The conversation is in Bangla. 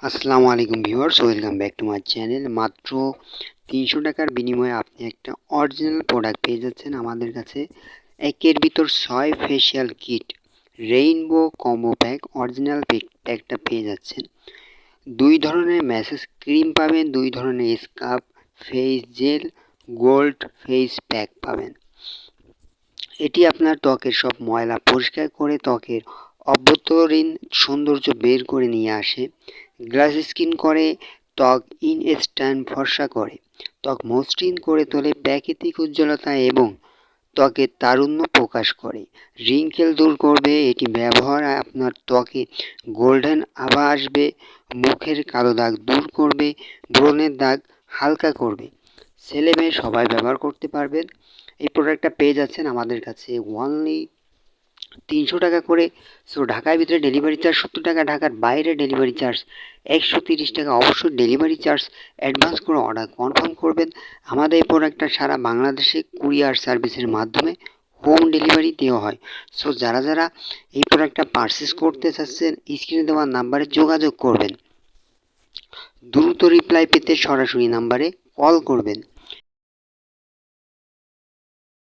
আসসালামু আলাইকুম viewers, welcome back to my channel. মাত্র 300 টাকার বিনিময়ে আপনি একটা অরিজিনাল প্রোডাক্ট পেয়ে যাচ্ছেন আমাদের কাছে। একের ভিতর 6 facial kit rainbow combo pack original প্যাকটা পেয়ে যাচ্ছেন। 2 ধরনের ম্যাসেজ ক্রিম পাবেন, 2 ধরনের scarf, face gel, gold face pack পাবেন। এটি আপনার ত্বকের সব ময়লা পরিষ্কার করে ত্বকের অভ্যন্তরীণ সৌন্দর্য বের করে নিয়ে আসে। গ্লাস স্কিন করে ত্বক ইনস্ট্যান্ট ফর্সা করে, ত্বক মসৃণ করে তোলে, প্রাকৃতিক উজ্জ্বলতা এবং ত্বকের তারুণ্য প্রকাশ করে, রিঙ্কেল দূর করবে। এটি ব্যবহার আপনার ত্বকে গোল্ডেন আভা আসবে, মুখের কালো দাগ দূর করবে, ব্রণের দাগ হালকা করবে। ছেলে মেয়ে সবাই ব্যবহার করতে পারবেন। এই প্রোডাক্টটা পেয়ে যাচ্ছেন আমাদের কাছে অনলি 300 টাকা করে। সো ঢাকার ভিতরে ডেলিভারি চার্জ 70 টাকা, ঢাকার বাইরে ডেলিভারি চার্জ 130 টাকা। অবশ্যই ডেলিভারি চার্জ অ্যাডভান্স করে অর্ডার কনফার্ম করবেন। আমাদের এই প্রোডাক্টটা সারা বাংলাদেশে কুরিয়ার সার্ভিসের মাধ্যমে হোম ডেলিভারি দেওয়া হয়। সো যারা এই প্রোডাক্টটা পারচেস করতে চাচ্ছেন স্ক্রিনে দেওয়া নাম্বারে যোগাযোগ করবেন। দ্রুত রিপ্লাই পেতে সরাসরি নাম্বারে কল করবেন।